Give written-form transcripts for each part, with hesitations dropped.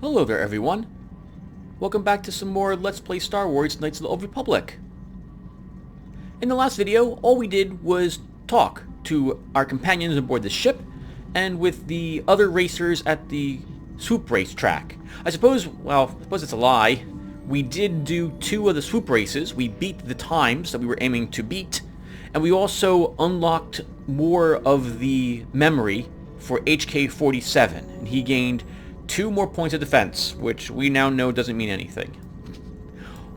Hello there everyone. Welcome back to some more Let's Play Star Wars Knights of the Old Republic. In the last video, all we did was talk to our companions aboard the ship and with the other racers at the swoop race track. I suppose it's a lie. We did do 2 of the swoop races. We beat the times that we were aiming to beat, and we also unlocked more of the memory for HK-47, and he gained 2 more points of defense, which we now know doesn't mean anything.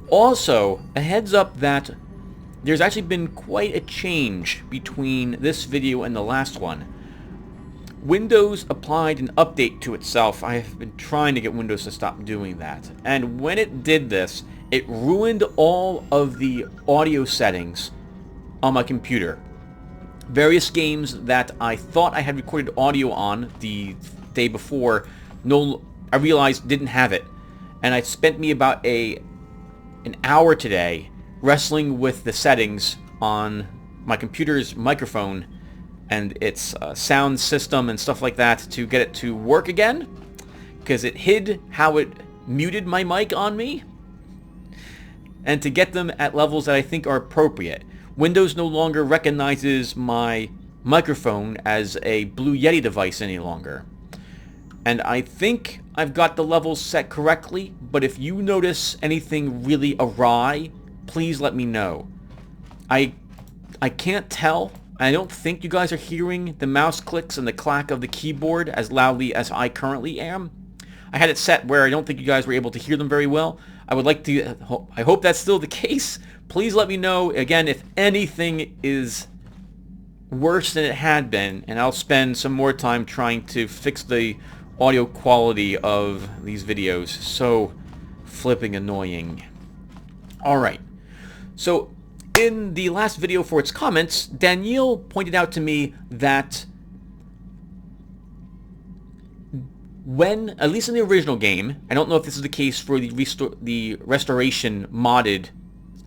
Also, a heads up that there's actually been quite a change between this video and the last one. Windows applied an update to itself. I have been trying to get Windows to stop doing that. And when it did this, it ruined all of the audio settings on my computer. Various games that I thought I had recorded audio on the day before, I realized didn't have it. And it spent me about an hour today wrestling with the settings on my computer's microphone and its sound system and stuff like that to get it to work again, because it hid how it muted my mic on me, and to get them at levels that I think are appropriate. Windows no longer recognizes my microphone as a Blue Yeti device any longer. And I think I've got the levels set correctly, but if you notice anything really awry, please let me know. I can't tell. I don't think you guys are hearing the mouse clicks and the clack of the keyboard as loudly as I currently am. I had it set where I don't think you guys were able to hear them very well. I hope that's still the case. Please let me know, again, if anything is worse than it had been, and I'll spend some more time trying to fix the audio quality of these videos. So flipping annoying. Alright, so in the last video for its comments, Danielle pointed out to me that when, at least in the original game, I don't know if this is the case for the restoration modded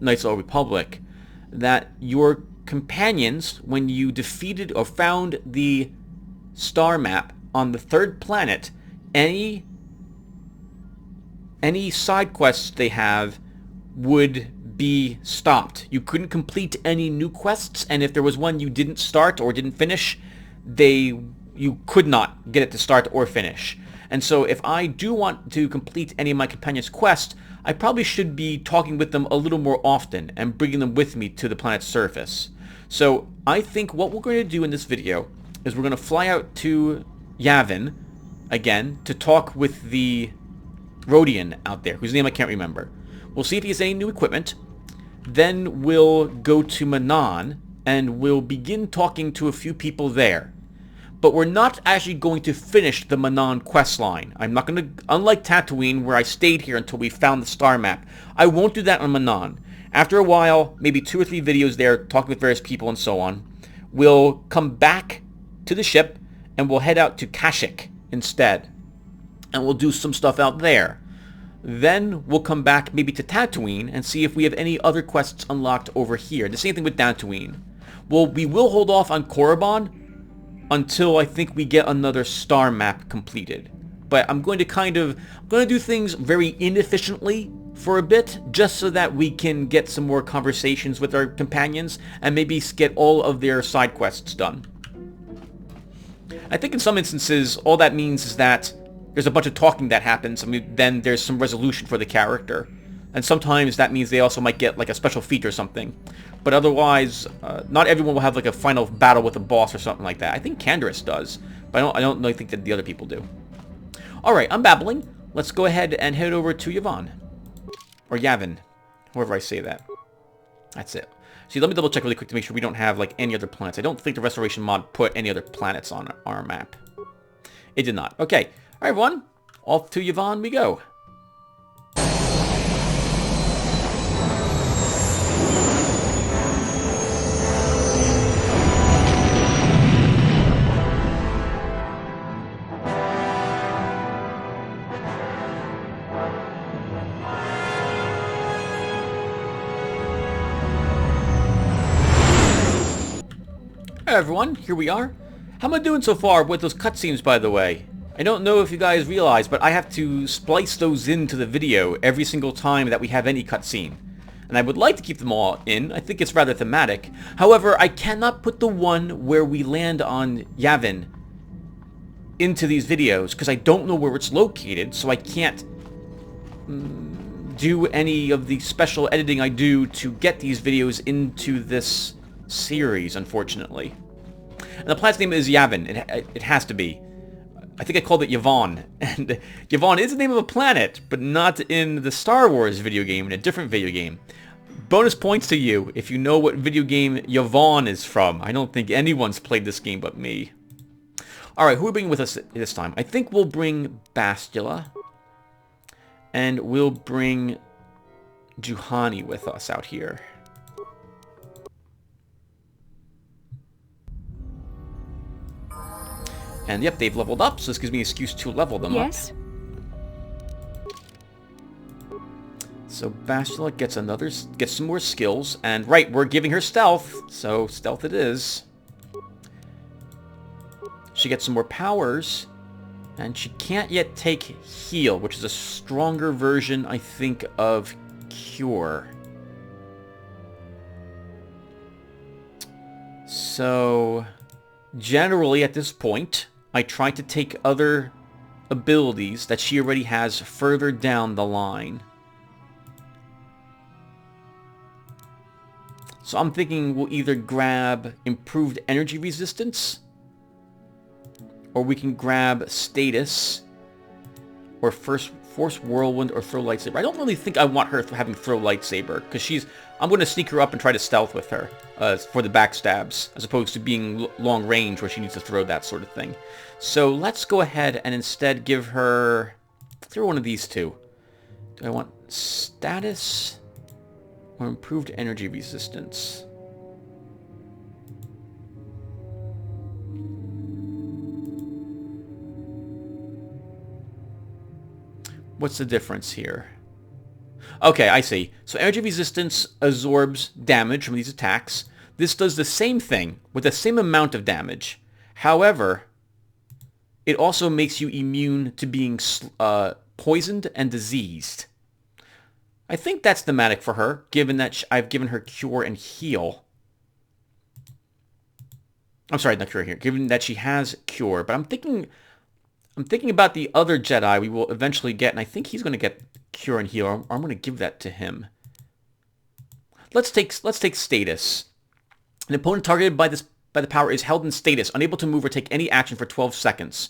Knights of the Old Republic, that your companions, when you defeated or found the star map on the 3rd planet, any side quests they have would be stopped. You couldn't complete any new quests, and if there was one you didn't start or didn't finish, you could not get it to start or finish. And so if I do want to complete any of my companions' quests, I probably should be talking with them a little more often and bringing them with me to the planet's surface. So I think what we're going to do in this video is we're going to fly out to Yavin again to talk with the Rodian out there, whose name I can't remember. We'll see if he has any new equipment. Then we'll go to Manan and we'll begin talking to a few people there. But we're not actually going to finish the Manan quest line. I'm not going to, unlike Tatooine where I stayed here until we found the star map, I won't do that on Manan. After a while, maybe 2 or 3 videos there talking with various people and so on, we'll come back to the ship and we'll head out to Kashyyyk instead. And we'll do some stuff out there. Then we'll come back maybe to Tatooine and see if we have any other quests unlocked over here. The same thing with Tatooine. We will hold off on Korriban until I think we get another star map completed. But I'm going to do things very inefficiently for a bit, just so that we can get some more conversations with our companions and maybe get all of their side quests done. I think in some instances all that means is that there's a bunch of talking that happens. I mean, then there's some resolution for the character. And sometimes that means they also might get like a special feat or something. But otherwise, not everyone will have like a final battle with a boss or something like that. I think Canderous does, but I don't really think that the other people do. Alright, I'm babbling. Let's go ahead and head over to Yavin. Or Yavin, however I say that. That's it. See, let me double check really quick to make sure we don't have like any other planets. I don't think the restoration mod put any other planets on our map. It did not. Okay. Alright everyone, off to Yavin we go. Hey everyone, here we are. How am I doing so far with those cutscenes, by the way? I don't know if you guys realize, but I have to splice those into the video every single time that we have any cutscene. And I would like to keep them all in. I think it's rather thematic. However, I cannot put the one where we land on Yavin into these videos because I don't know where it's located, so I can't do any of the special editing I do to get these videos into this series, unfortunately. And the planet's name is Yavin. It has to be. I think I called it Yavon, and Yavon is the name of a planet, but not in the Star Wars video game, in a different video game. Bonus points to you if you know what video game Yavon is from. I don't think anyone's played this game but me. Alright, who are we bringing with us this time? I think we'll bring Bastila, and we'll bring Juhani with us out here. And yep, they've leveled up, so this gives me an excuse to level them up. So Bastila gets some more skills, and right, we're giving her stealth, so stealth it is. She gets some more powers, and she can't yet take heal, which is a stronger version, I think, of cure. So generally at this point, I try to take other abilities that she already has further down the line. So I'm thinking we'll either grab improved energy resistance, or we can grab status, or force whirlwind, or throw lightsaber. I don't really think I want her having throw lightsaber, because I'm going to sneak her up and try to stealth with her for the backstabs, as opposed to being long range where she needs to throw that sort of thing. So let's go ahead and instead give her one of these two. Do I want status or improved energy resistance? What's the difference here? Okay, I see. So energy resistance absorbs damage from these attacks. This does the same thing with the same amount of damage. However, it also makes you immune to being poisoned and diseased. I think that's thematic for her, given that I've given her cure and heal. I'm sorry, not cure here. Given that she has cure, but I'm thinking about the other Jedi we will eventually get, and I think he's going to get cure and heal. I'm going to give that to him. Let's take status. An opponent targeted by the power is held in status, unable to move or take any action for 12 seconds.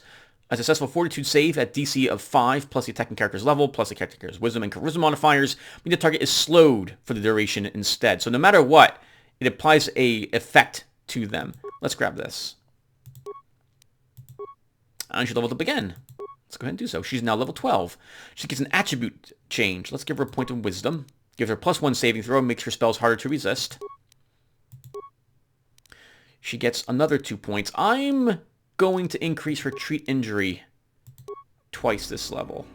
A successful fortitude save at DC of 5, plus the attacking character's level, plus the character's wisdom and charisma modifiers, mean the target is slowed for the duration instead. So no matter what, it applies a effect to them. Let's grab this. And she leveled up again. Let's go ahead and do so. She's now level 12. She gets an attribute change. Let's give her a point of wisdom. Give her +1 saving throw, makes her spells harder to resist. She gets another 2 points. I'm going to increase her treat injury twice this level.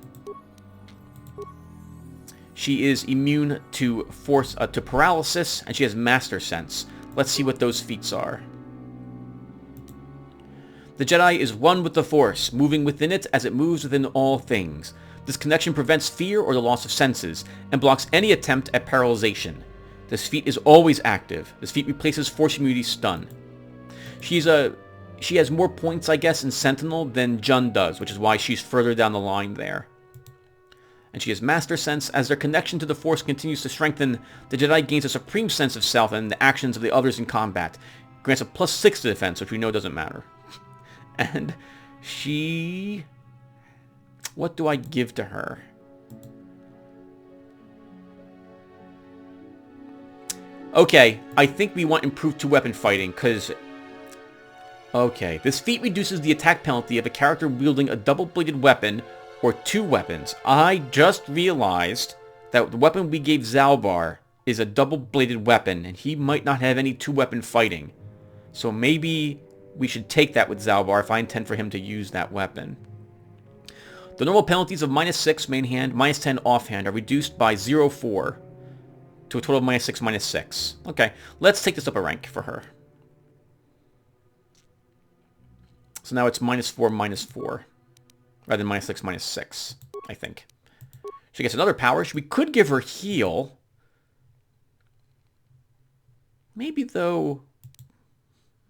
She is immune to paralysis, and she has master sense. Let's see what those feats are. The Jedi is one with the Force, moving within it as it moves within all things. This connection prevents fear or the loss of senses, and blocks any attempt at paralyzation. This feat is always active. This feat replaces Force immunity stun. She has more points, I guess, in Sentinel than Jun does, which is why she's further down the line there. And she has Master Sense. As their connection to the Force continues to strengthen, the Jedi gains a supreme sense of self and the actions of the others in combat. Grants a +6 to defense, which we know doesn't matter. And she... what do I give to her? Okay, I think we want improved two-weapon fighting, because... okay, this feat reduces the attack penalty of a character wielding a double-bladed weapon or 2 weapons. I just realized that the weapon we gave Zalbar is a double-bladed weapon, and he might not have any two-weapon fighting. So maybe we should take that with Zalbar if I intend for him to use that weapon. The normal penalties of -6 main hand, -10 offhand are reduced by 0.4 to a total of -6, -6. Okay, let's take this up a rank for her. So now it's -4, -4. rather than -6, -6, I think. She gets another power. We could give her heal. Maybe, though...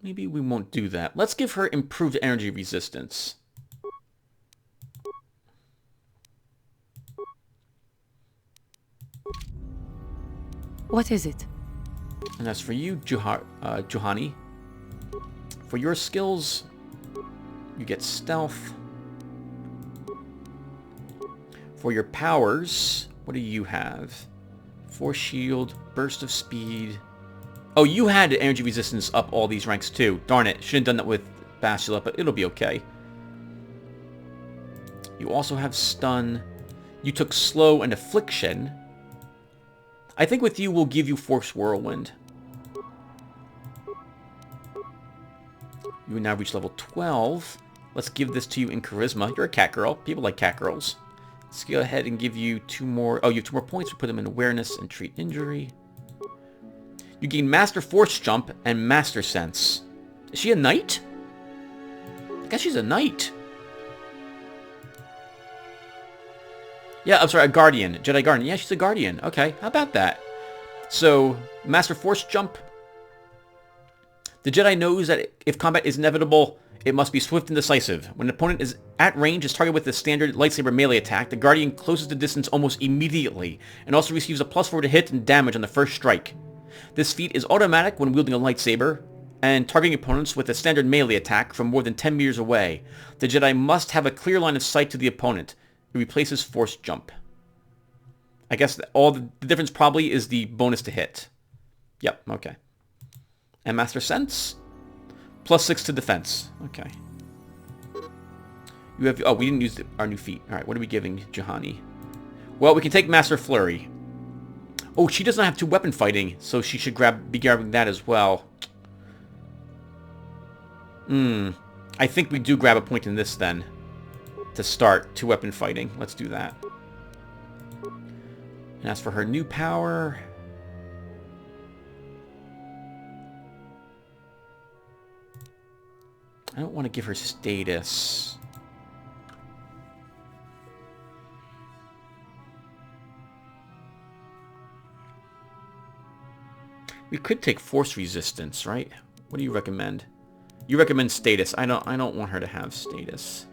Maybe we won't do that. Let's give her improved energy resistance. What is it? And as for you, Juhani, for your skills, you get stealth. For your powers, what do you have? Force shield, burst of speed. Oh, you had energy resistance up all these ranks too. Darn it, shouldn't have done that with Bastila, but it'll be okay. You also have stun. You took slow and affliction. I think with you, we'll give you Force Whirlwind. You now reach level 12. Let's give this to you in Charisma. You're a cat girl. People like cat girls. Let's go ahead and give you 2 more. Oh, you have 2 more points. We'll put them in Awareness and Treat Injury. You gain Master Force Jump and Master Sense. Is she a knight? I guess she's a knight. Yeah, I'm sorry, a Guardian. Jedi Guardian. Yeah, she's a Guardian. Okay, how about that? So, Master Force Jump. The Jedi knows that if combat is inevitable, it must be swift and decisive. When an opponent is at range, is targeted with the standard lightsaber melee attack, the Guardian closes the distance almost immediately, and also receives a +4 to hit and damage on the first strike. This feat is automatic when wielding a lightsaber, and targeting opponents with a standard melee attack from more than 10 meters away. The Jedi must have a clear line of sight to the opponent. It replaces Force Jump. I guess the difference probably is the bonus to hit. Yep, okay. And Master Sense? +6 to defense. Okay. You have... Oh, we didn't use our new feat. Alright, what are we giving Juhani? Well, we can take Master Flurry. Oh, she does not have 2 weapon fighting, so she should be grabbing that as well. I think we do grab a point in this then. To start 2 weapon fighting. Let's do that. And as for her new power... I don't want to give her status. We could take force resistance, right? What do you recommend? You recommend status. I don't want her to have status.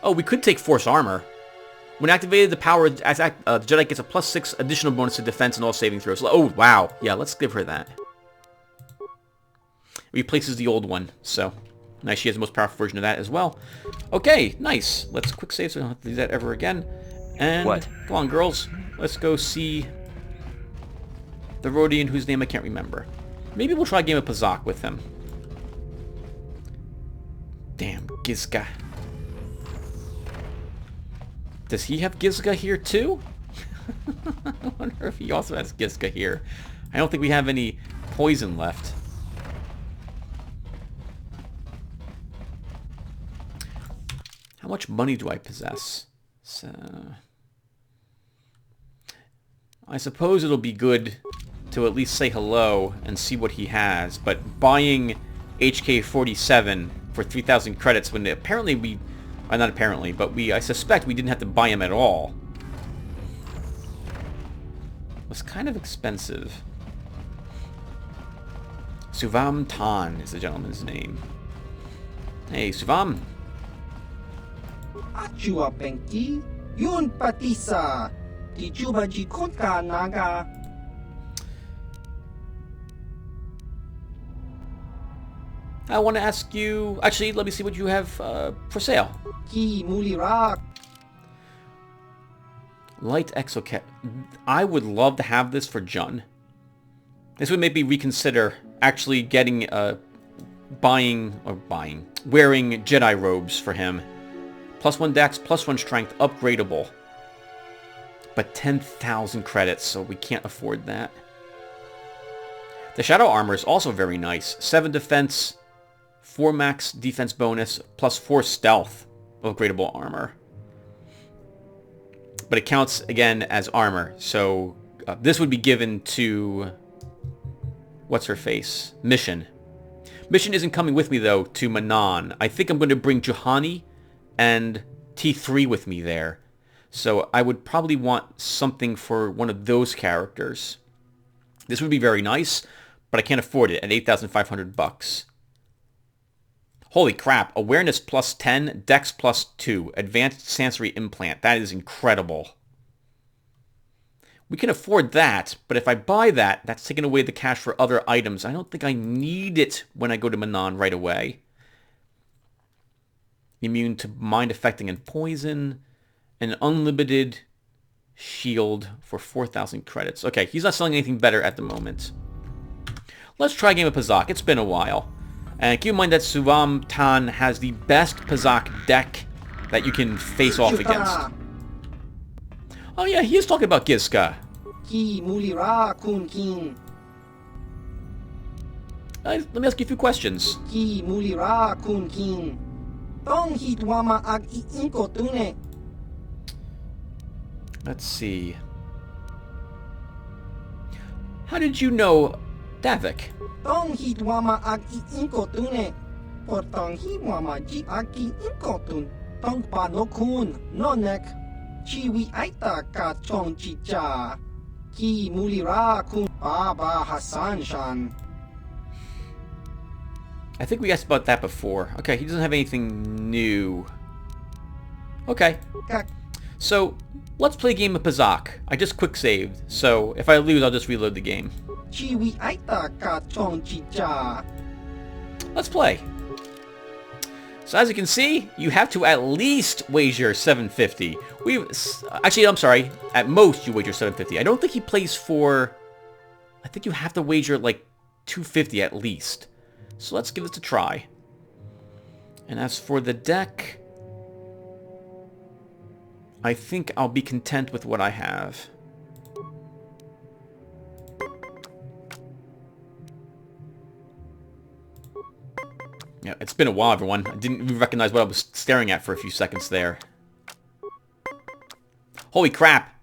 Oh, we could take force armor. When activated, the power the Jedi gets a +6 additional bonus to defense and all saving throws. Oh, wow. Yeah, let's give her that. It replaces the old one, so nice. She has the most powerful version of that as well. Okay, nice. Let's quick save so we don't have to do that ever again. And what? Come on, girls. Let's go see the Rodian whose name I can't remember. Maybe we'll try a game of Pazak with him. Damn, Gizka. Does he have Gizka here too? I wonder if he also has Gizka here. I don't think we have any poison left. How much money do I possess? So, I suppose it'll be good to at least say hello and see what he has, but buying HK-47 for 3,000 credits when apparently we... not apparently, but I suspect we didn't have to buy him at all. It was kind of expensive. Suvam Tan is the gentleman's name. Hey, Suvam. Achua Penki, yun patisa, tichuba jikotka naga. I want to ask you... Actually, let me see what you have for sale. Ki mulirak. Light Exocat. I would love to have this for Jun. This would make me reconsider actually getting... wearing Jedi robes for him. +1 Dex, +1 Strength, upgradable. But 10,000 credits, so we can't afford that. The Shadow Armor is also very nice. 7 defense... 4 max defense bonus, +4 stealth, upgradable armor. But it counts, again, as armor. So, this would be given to... What's-her-face? Mission. Mission isn't coming with me, though, to Manon. I think I'm going to bring Juhani and T3 with me there. So I would probably want something for one of those characters. This would be very nice, but I can't afford it at 8,500 bucks. Holy crap. Awareness plus 10, Dex plus 2, advanced sensory implant. That is incredible. We can afford that, but if I buy that, that's taking away the cash for other items. I don't think I need it when I go to Manon right away. Immune to mind affecting and poison. An unlimited shield for 4,000 credits. Okay, he's not selling anything better at the moment. Let's try a game of Pazak. It's been a while. And keep in mind that Suvam Tan has the best Pazak deck that you can face off against. Oh yeah, he is talking about Gizka. Let me ask you a few questions. Let's see. How did you know Davik? Chiwi aita ka chong chicha. Ki mulira kun Baba Hassan Shan. I think we asked about that before. Okay, he doesn't have anything new. Okay. So, let's play a game of Pazak. I just quick saved, so if I lose, I'll just reload the game. Chiwi aita ka chong chicha. Let's play. So as you can see, you have to at least wager 750. Actually, I'm sorry. At most, you wager 750. I don't think he plays for... I think you have to wager like 250 at least. So let's give this a try. And as for the deck, I think I'll be content with what I have. Yeah, it's been a while, everyone. I didn't even recognize what I was staring at for a few seconds there. Holy crap!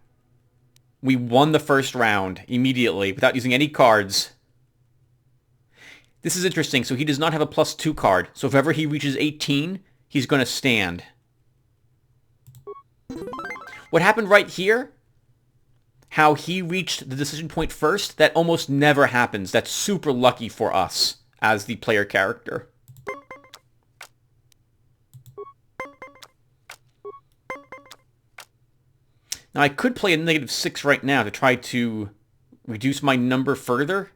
We won the first round immediately without using any cards. This is interesting. So he does not have a +2 card. So if ever he reaches 18, he's going to stand. What happened right here? How he reached the decision point first? That almost never happens. That's super lucky for us as the player character. Now, I could play a -6 right now to try to reduce my number further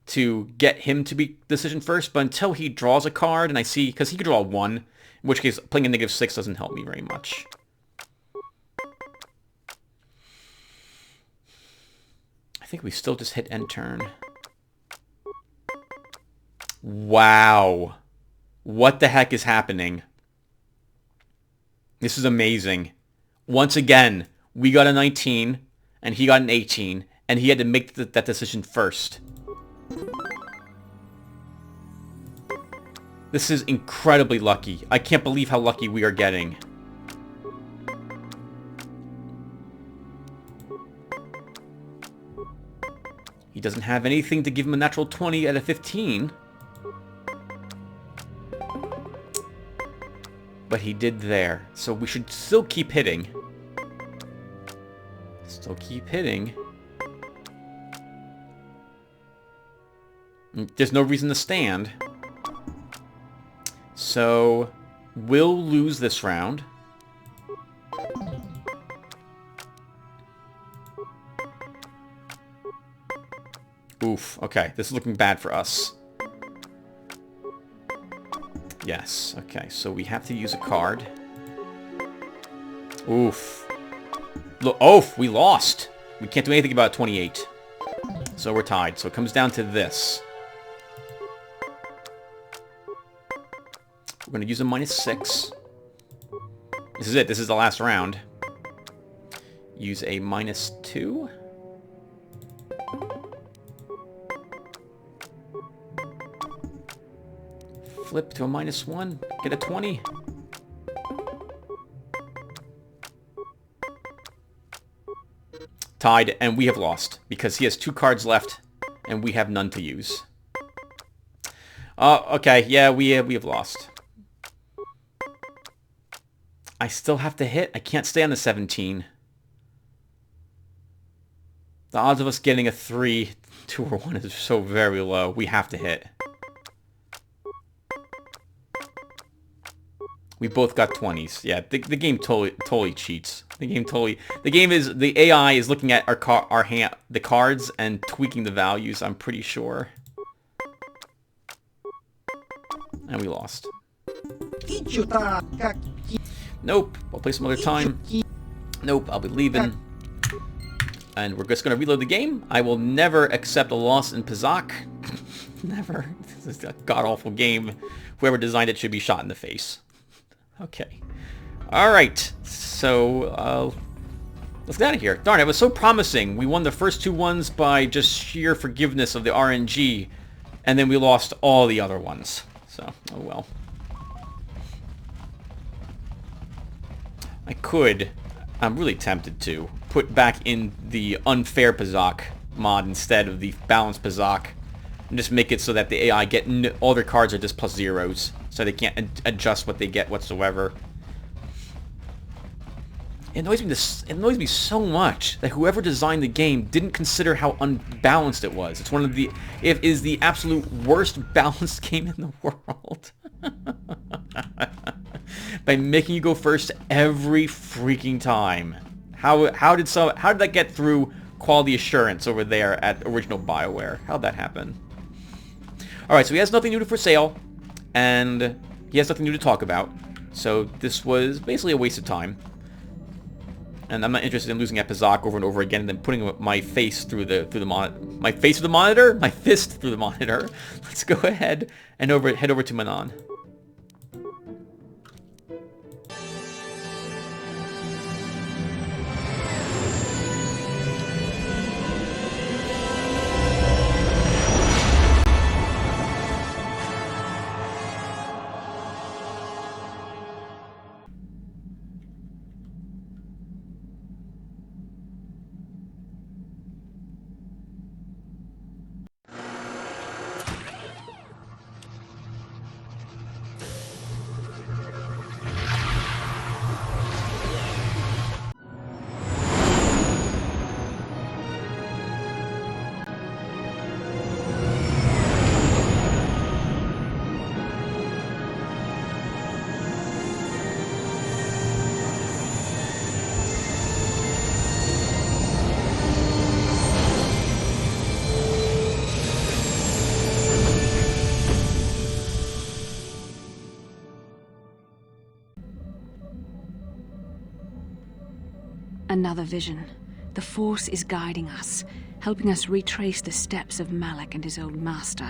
to get him to be decision first, but until he draws a card and I see, because he could draw 1, in which case playing a -6 doesn't help me very much. I think we still just hit end turn. Wow. What the heck is happening? This is amazing. Once again, we got a 19, and he got an 18, and he had to make that decision first. This is incredibly lucky. I can't believe how lucky we are getting. He doesn't have anything to give him a natural 20 out of 15. But he did there. So we should still keep hitting. Still keep hitting. There's no reason to stand. So we'll lose this round. Oof. Okay, this is looking bad for us. Yes. Okay, so we have to use a card. Oof. Look, oof, we lost. We can't do anything about 28. So we're tied. So it comes down to this. We're going to use a -6. This is it. This is the last round. Use a -2. Flip to a -1. Get a 20. Tied, and we have lost because he has 2 cards left and we have none to use. Oh, okay. Yeah, we have lost. I still have to hit. I can't stay on the 17. The odds of us getting a 3, 2, or 1 is so very low. We have to hit. We both got 20s. Yeah, the game totally cheats. The AI is looking at the cards and tweaking the values, I'm pretty sure. And we lost. Nope, I'll play some other time. Nope, I'll be leaving. And we're just going to reload the game. I will never accept a loss in Pizak. Never. This is a god-awful game. Whoever designed it should be shot in the face. Okay. Alright, so let's get out of here. Darn, it was so promising. We won the first 2 ones by just sheer forgiveness of the RNG, and then we lost all the other ones. So, oh well. I'm really tempted to put back in the unfair Pizak mod instead of the balanced Pizak, and just make it so that the AI all their cards are just plus zeros, so they can't adjust what they get whatsoever. It annoys me so much that whoever designed the game didn't consider how unbalanced it was. It's it is the absolute worst balanced game in the world. By making you go first every freaking time. How did that get through quality assurance over there at original BioWare? How'd that happen? Alright, so he has nothing new for sale, and he has nothing new to talk about. So this was basically a waste of time. And I'm not interested in losing at Pizak over and over again and then putting my face through the monitor. My face through the monitor? My fist through the monitor. Let's go ahead and head over to Manon. Another vision. The Force is guiding us, helping us retrace the steps of Malak and his old master,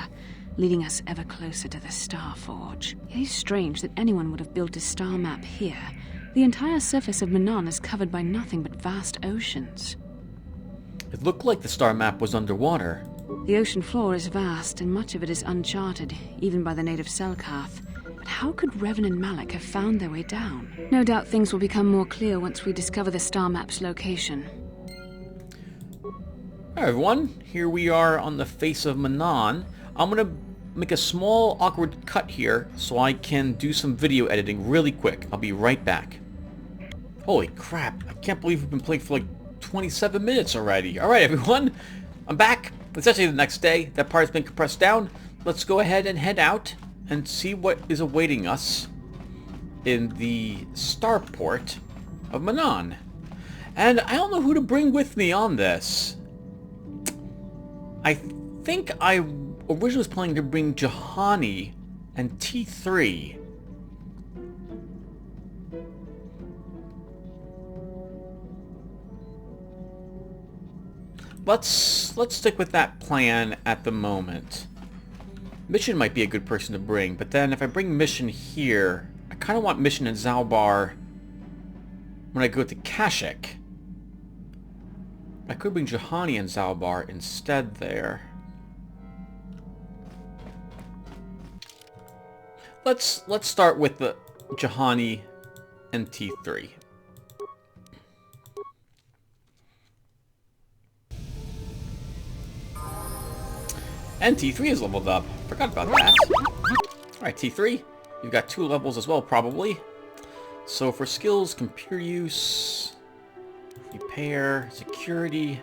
leading us ever closer to the Star Forge. It is strange that anyone would have built a star map here. The entire surface of Manon is covered by nothing but vast oceans. It looked like the star map was underwater. The ocean floor is vast, and much of it is uncharted, even by the native Selkath. But how could Revan and Malak have found their way down? No doubt things will become more clear once we discover the star map's location. Hi everyone, here we are on the face of Manon. I'm gonna make a small awkward cut here so I can do some video editing really quick. I'll be right back. Holy crap, I can't believe we've been playing for like 27 minutes already. Alright everyone, I'm back. It's actually the next day. That part's been compressed down. Let's go ahead and head out and see what is awaiting us in the starport of Manon. And I don't know who to bring with me on this. I think I originally was planning to bring Juhani and T3. Let's stick with that plan at the moment. Mission might be a good person to bring, but then if I bring Mission here, I kind of want Mission in Zalbar when I go to Kashyyyk. I could bring Juhani and Zalbar instead there. Let's start with the Juhani and T3. And T3 is leveled up. Forgot about that. Alright, T3. You've got 2 levels as well, probably. So for skills, computer use, repair, security...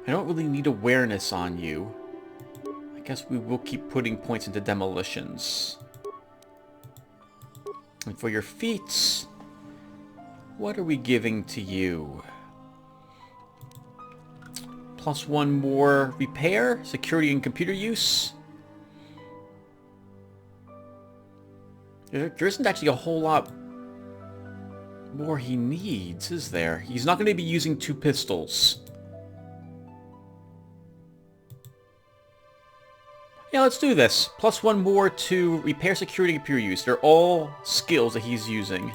I don't really need awareness on you. I guess we will keep putting points into demolitions. And for your feats, what are we giving to you? +1 more repair, security, and computer use. There isn't actually a whole lot more he needs, is there? He's not going to be using 2 pistols. Yeah, let's do this. +1 more to repair, security, and computer use. They're all skills that he's using.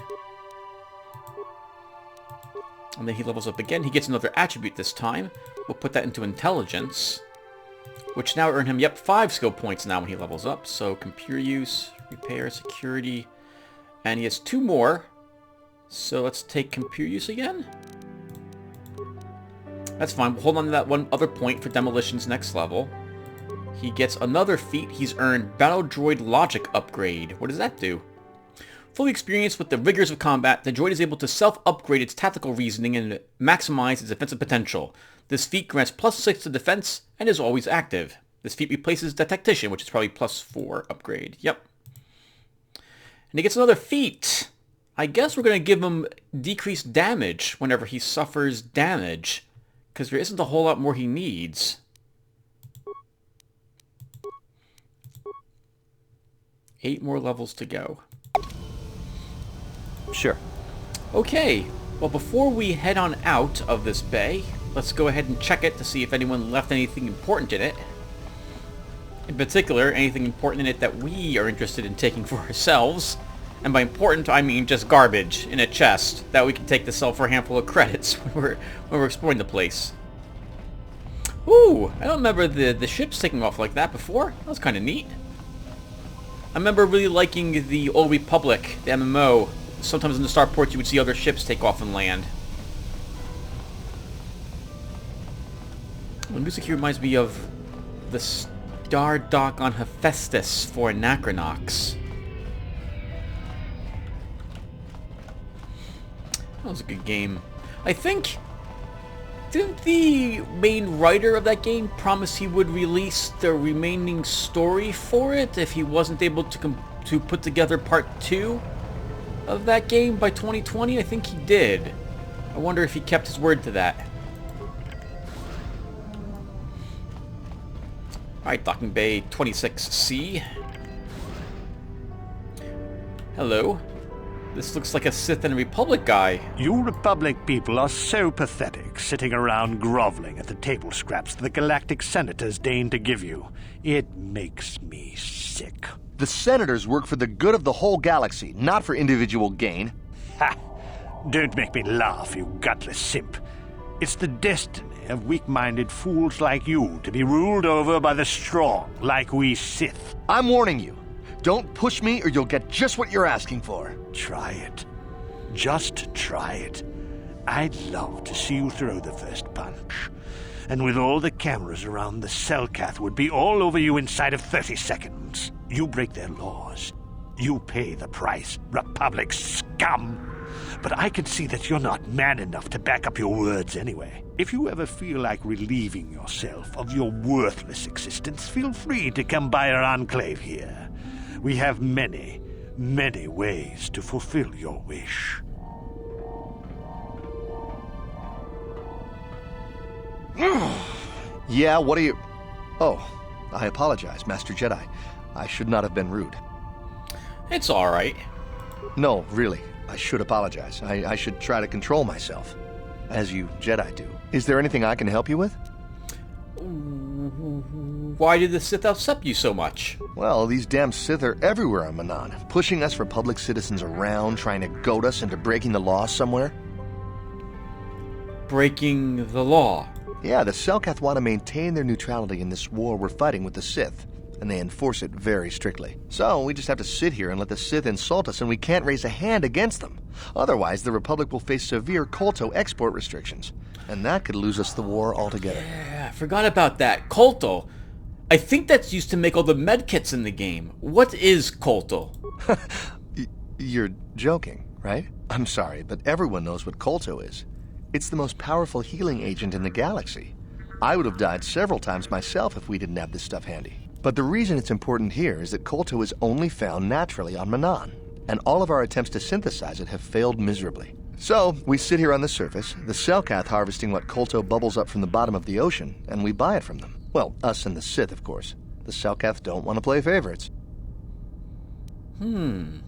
And then he levels up again. He gets another attribute this time. We'll put that into intelligence, which now earn him, 5 skill points now when he levels up. So computer use, repair, security, and he has 2 more. So let's take computer use again. That's fine. We'll hold on to that 1 other point for demolitions next level. He gets another feat. He's earned Battle Droid Logic Upgrade. What does that do? Fully experienced with the rigors of combat, the droid is able to self-upgrade its tactical reasoning and maximize its defensive potential. This feat grants +6 to defense and is always active. This feat replaces the Tactician, which is probably +4 upgrade. Yep. And he gets another feat. I guess we're going to give him decreased damage whenever he suffers damage, because there isn't a whole lot more he needs. 8 more levels to go. Sure. Okay, well before we head on out of this bay, let's go ahead and check it to see if anyone left anything important in it. In particular, anything important in it that we are interested in taking for ourselves. And by important, I mean just garbage in a chest that we can take to sell for a handful of credits when we're exploring the place. Ooh, I don't remember the ships taking off like that before. That was kind of neat. I remember really liking the Old Republic, the MMO. Sometimes in the starports you would see other ships take off and land. Well, music here reminds me of the Star Dock on Hephaestus for Anachronox. That was a good game. I think... Didn't the main writer of that game promise he would release the remaining story for it if he wasn't able to put together part 2 of that game by 2020? I think he did. I wonder if he kept his word to that. Alright, Docking Bay 26C. Hello. This looks like a Sith and Republic guy. You Republic people are so pathetic, sitting around groveling at the table scraps the Galactic Senators deign to give you. It makes me sick. The Senators work for the good of the whole galaxy, not for individual gain. Ha! Don't make me laugh, you gutless simp. It's the destiny of weak-minded fools like you to be ruled over by the strong, like we Sith. I'm warning you. Don't push me or you'll get just what you're asking for. Try it. Just try it. I'd love to see you throw the first punch. And with all the cameras around, the Selkath would be all over you inside of 30 seconds. You break their laws. You pay the price, Republic scum. But I can see that you're not man enough to back up your words anyway. If you ever feel like relieving yourself of your worthless existence, feel free to come by our enclave here. We have many, many ways to fulfill your wish. Yeah, what are you... Oh, I apologize, Master Jedi. I should not have been rude. It's alright. No, really, I should apologize. I should try to control myself, as you Jedi do. Is there anything I can help you with? Why did the Sith upset you so much? Well, these damn Sith are everywhere on Manan, pushing us Republic citizens around, trying to goad us into breaking the law somewhere. Breaking the law? Yeah, the Selkath want to maintain their neutrality in this war we're fighting with the Sith, and they enforce it very strictly. So we just have to sit here and let the Sith insult us, and we can't raise a hand against them. Otherwise, the Republic will face severe KotOR export restrictions, and that could lose us the war altogether. Yeah, I forgot about that. KotOR. I think that's used to make all the medkits in the game. What is KotOR? You're joking, right? I'm sorry, but everyone knows what KotOR is. It's the most powerful healing agent in the galaxy. I would have died several times myself if we didn't have this stuff handy. But the reason it's important here is that KotOR is only found naturally on Manaan, and all of our attempts to synthesize it have failed miserably. So, we sit here on the surface, the Selkath harvesting what KotOR bubbles up from the bottom of the ocean, and we buy it from them. Well, us and the Sith, of course. The Selkath don't want to play favorites. The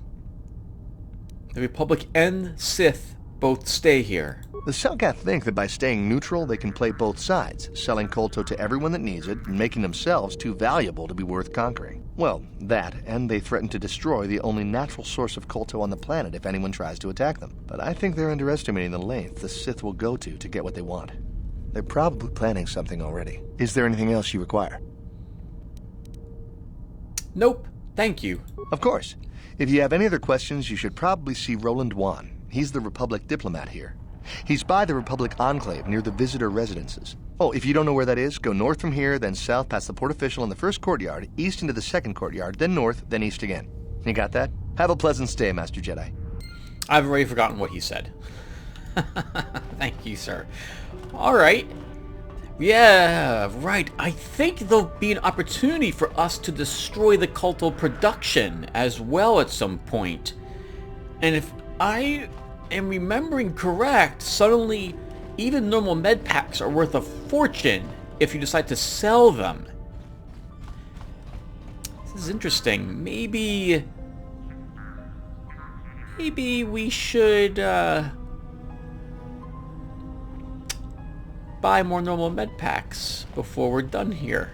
Republic and Sith both stay here. The Selkath think that by staying neutral, they can play both sides, selling KotOR to everyone that needs it, and making themselves too valuable to be worth conquering. Well, that, and they threaten to destroy the only natural source of KotOR on the planet if anyone tries to attack them. But I think they're underestimating the length the Sith will go to get what they want. They're probably planning something already. Is there anything else you require? Nope, thank you. Of course. If you have any other questions, you should probably see Roland Wan. He's the Republic diplomat here. He's by the Republic Enclave near the visitor residences. Oh, if you don't know where that is, go north from here, then south past the port official in the first courtyard, east into the second courtyard, then north, then east again. You got that? Have a pleasant stay, Master Jedi. I've already forgotten what he said. Thank you, sir. Alright. Yeah, right. I think there'll be an opportunity for us to destroy the KotOR production as well at some point. And if I am remembering correct, suddenly even normal med packs are worth a fortune if you decide to sell them. This is interesting. Maybe we should buy more normal med packs before we're done here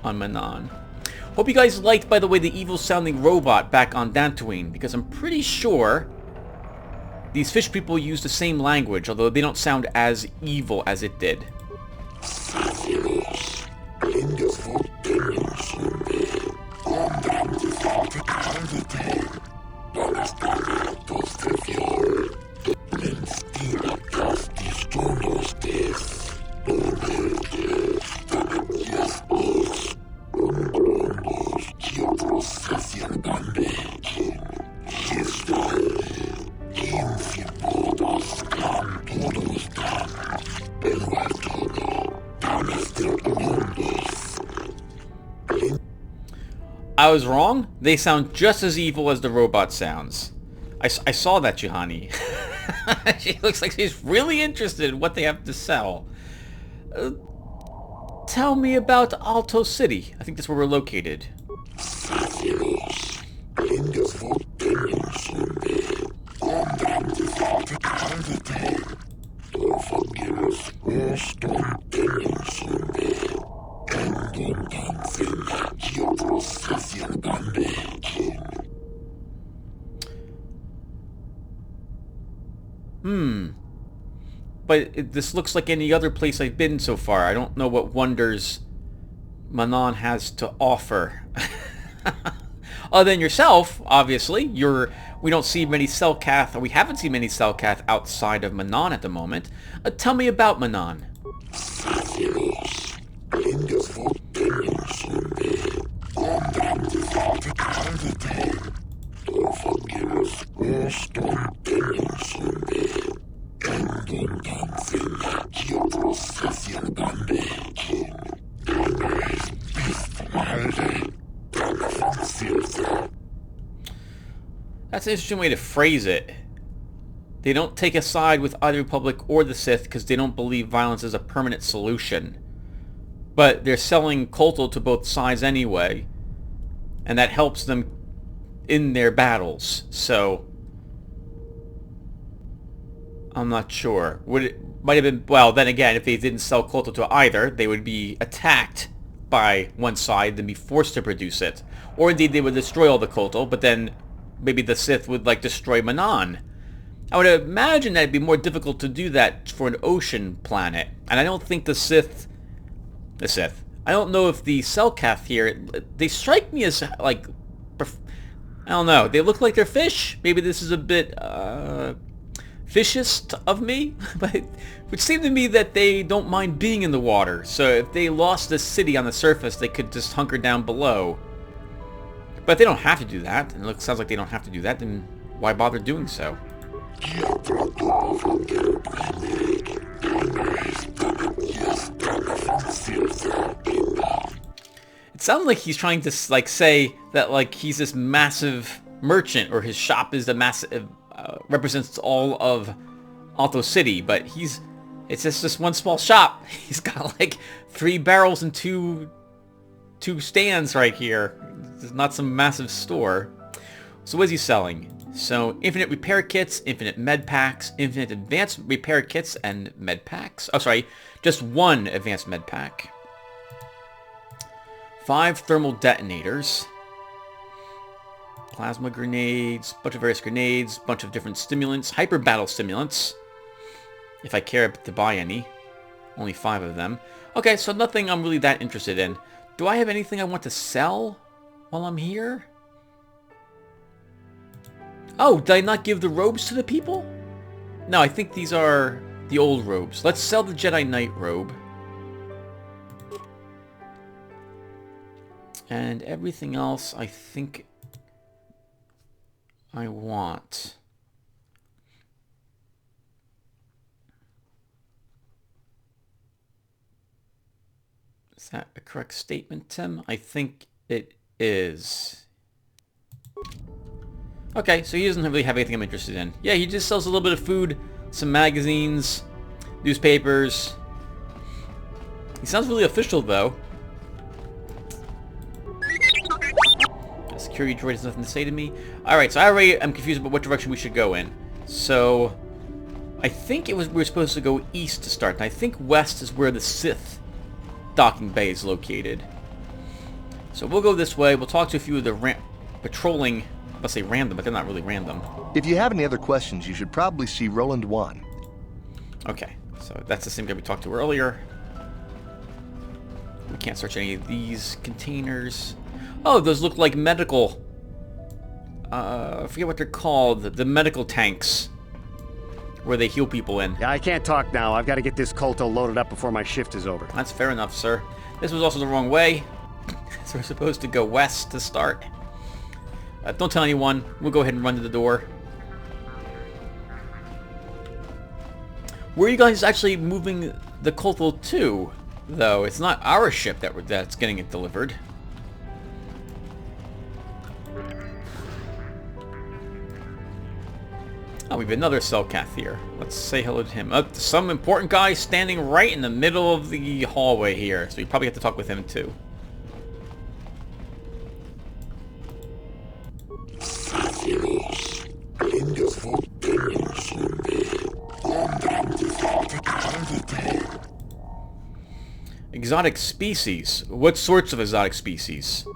on Manaan. Hope you guys liked, by the way, the evil sounding robot back on Dantooine, because I'm pretty sure these fish people use the same language, although they don't sound as evil as it did. I was wrong. They sound just as evil as the robot sounds. I saw that, Juhani. She looks like she's really interested in what they have to sell. Tell me about Ahto City. I think that's where we're located. But this looks like any other place I've been so far. I don't know what wonders Manaan has to offer. Other than yourself, obviously. We don't see many Selkath, or we haven't seen many Selkath outside of Manaan at the moment. Tell me about Manaan. That's an interesting way to phrase it. They don't take a side with either Republic or the Sith because they don't believe violence is a permanent solution. But they're selling KotOR to both sides anyway, and that helps them in their battles. So I'm not sure. Might have been, well, then again, if they didn't sell KotOR to either, they would be attacked by one side, then be forced to produce it. Or indeed, they would destroy all the KotOR, but then maybe the Sith would, destroy Manaan. I would imagine that it'd be more difficult to do that for an ocean planet. And I don't think the Sith... I don't know if the Selkath here... They strike me as, I don't know. They look like they're fish. Maybe this is a bit... fishist of me, but it would seem to me that they don't mind being in the water. So if they lost the city on the surface, they could just hunker down below. But they don't have to do that, and it sounds like they don't have to do that, then why bother doing so? It sounds like he's trying to like say that like he's this massive merchant, or his shop is the massive represents all of Ahto City, but it's just this one small shop. He's got like 3 barrels and two stands right here. It's not some massive store. So what is he selling? So infinite repair kits, infinite med packs, infinite advanced repair kits and med packs. Oh, sorry, just 1 advanced med pack. 5 thermal detonators. Plasma grenades, bunch of various grenades, bunch of different stimulants, hyper battle stimulants. If I care to buy any. Only 5 of them. Okay, so nothing I'm really that interested in. Do I have anything I want to sell while I'm here? Oh, did I not give the robes to the people? No, I think these are the old robes. Let's sell the Jedi Knight robe. And everything else I think I want. Is that a correct statement, Tim? I think it is. Okay, so he doesn't really have anything I'm interested in. Yeah, he just sells a little bit of food, some magazines, newspapers. He sounds really official, though. Security droid has nothing to say to me. Alright, so I already am confused about what direction we should go in. So, I think we were supposed to go east to start, and I think west is where the Sith docking bay is located. So we'll go this way. We'll talk to a few of the patrolling, let's say random, but they're not really random. If you have any other questions, you should probably see Roland 1. Okay, so that's the same guy we talked to earlier. We can't search any of these containers. Oh, those look like medical... I forget what they're called. The medical tanks. Where they heal people in. Yeah, I can't talk now. I've got to get this KotOR loaded up before my shift is over. That's fair enough, sir. This was also the wrong way. So we're supposed to go west to start. Don't tell anyone. We'll go ahead and run to the door. Where are you guys actually moving the KotOR to, though? It's not our ship that's getting it delivered. Oh, we have another Selkath here. Let's say hello to him. Some important guy standing right in the middle of the hallway here. So we probably have to talk with him too. Exotic species? What sorts of exotic species?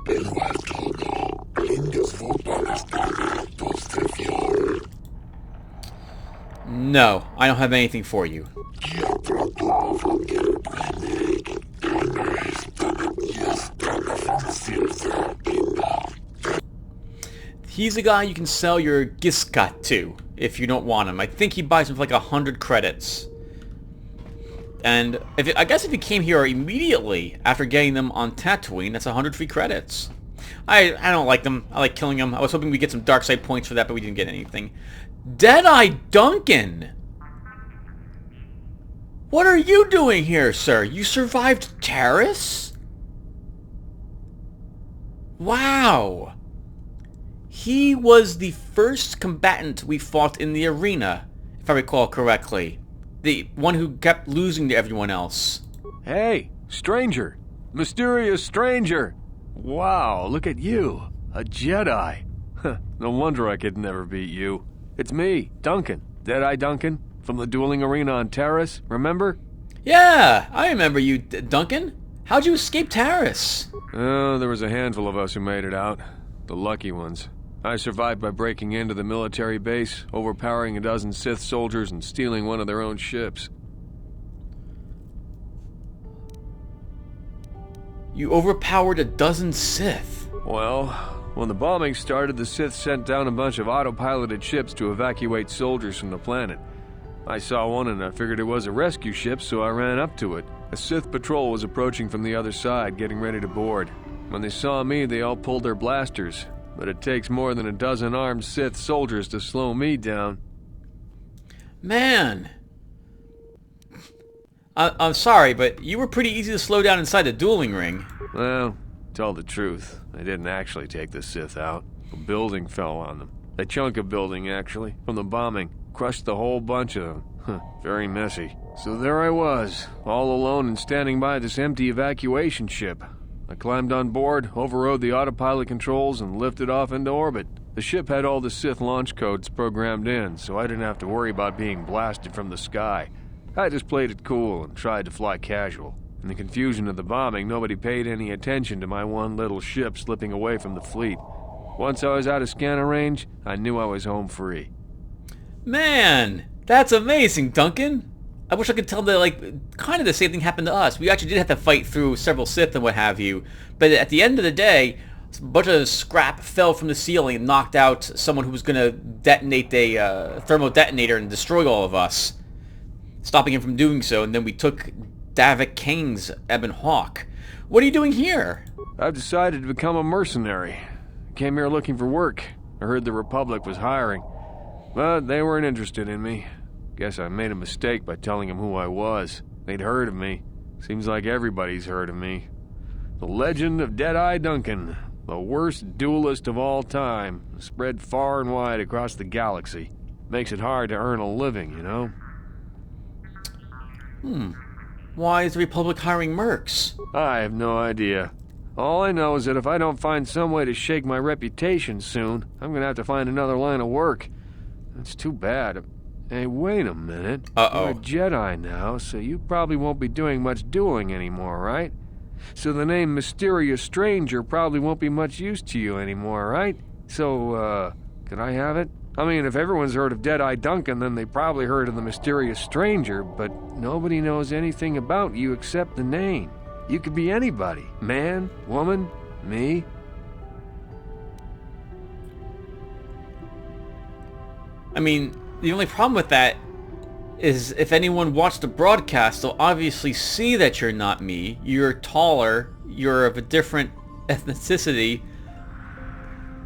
No, I don't have anything for you. He's a guy you can sell your Giskat to, if you don't want him. I think he buys him for like 100 credits. And I guess if he came here immediately after getting them on Tatooine, that's 100 free credits. I don't like them. I like killing them. I was hoping we'd get some dark side points for that, but we didn't get anything. Deadeye Duncan! What are you doing here, sir? You survived Taris? Wow! He was the first combatant we fought in the arena, if I recall correctly. The one who kept losing to everyone else. Hey, stranger! Mysterious stranger! Wow, look at you. A Jedi. No wonder I could never beat you. It's me, Duncan. Deadeye Duncan, from the dueling arena on Taris, remember? Yeah, I remember you, Duncan. How'd you escape Taris? Oh, there was a handful of us who made it out. The lucky ones. I survived by breaking into the military base, overpowering a dozen Sith soldiers, and stealing one of their own ships. You overpowered a dozen Sith? Well, when the bombing started, the Sith sent down a bunch of autopiloted ships to evacuate soldiers from the planet. I saw one and I figured it was a rescue ship, so I ran up to it. A Sith patrol was approaching from the other side, getting ready to board. When they saw me, they all pulled their blasters. But it takes more than a dozen armed Sith soldiers to slow me down. Man. I'm sorry, but you were pretty easy to slow down inside the dueling ring. Well, tell the truth, I didn't actually take the Sith out. A building fell on them. A chunk of building, actually, from the bombing. Crushed the whole bunch of them. Very messy. So there I was, all alone and standing by this empty evacuation ship. I climbed on board, overrode the autopilot controls, and lifted off into orbit. The ship had all the Sith launch codes programmed in, so I didn't have to worry about being blasted from the sky. I just played it cool and tried to fly casual. In the confusion of the bombing, nobody paid any attention to my one little ship slipping away from the fleet. Once I was out of scanner range, I knew I was home free. Man, that's amazing, Duncan. I wish I could tell that, kind of the same thing happened to us. We actually did have to fight through several Sith and what have you, but at the end of the day, a bunch of scrap fell from the ceiling and knocked out someone who was going to detonate a thermal detonator and destroy all of us, stopping him from doing so, and then we took Davik Kang's Ebon Hawk. What are you doing here? I've decided to become a mercenary. I came here looking for work. I heard the Republic was hiring, but they weren't interested in me. Guess I made a mistake by telling them who I was. They'd heard of me. Seems like everybody's heard of me. The legend of Deadeye Duncan, the worst duelist of all time, spread far and wide across the galaxy. Makes it hard to earn a living, you know? Why is the Republic hiring mercs? I have no idea. All I know is that if I don't find some way to shake my reputation soon, I'm gonna have to find another line of work. That's too bad. Hey, wait a minute. Uh-oh. You're a Jedi now, so you probably won't be doing much dueling anymore, right? So the name Mysterious Stranger probably won't be much use to you anymore, right? So, can I have it? I mean, if everyone's heard of Deadeye Duncan, then they probably heard of the Mysterious Stranger, but nobody knows anything about you except the name. You could be anybody. Man, woman, me. I mean, the only problem with that is if anyone watched the broadcast, they'll obviously see that you're not me. You're taller, you're of a different ethnicity,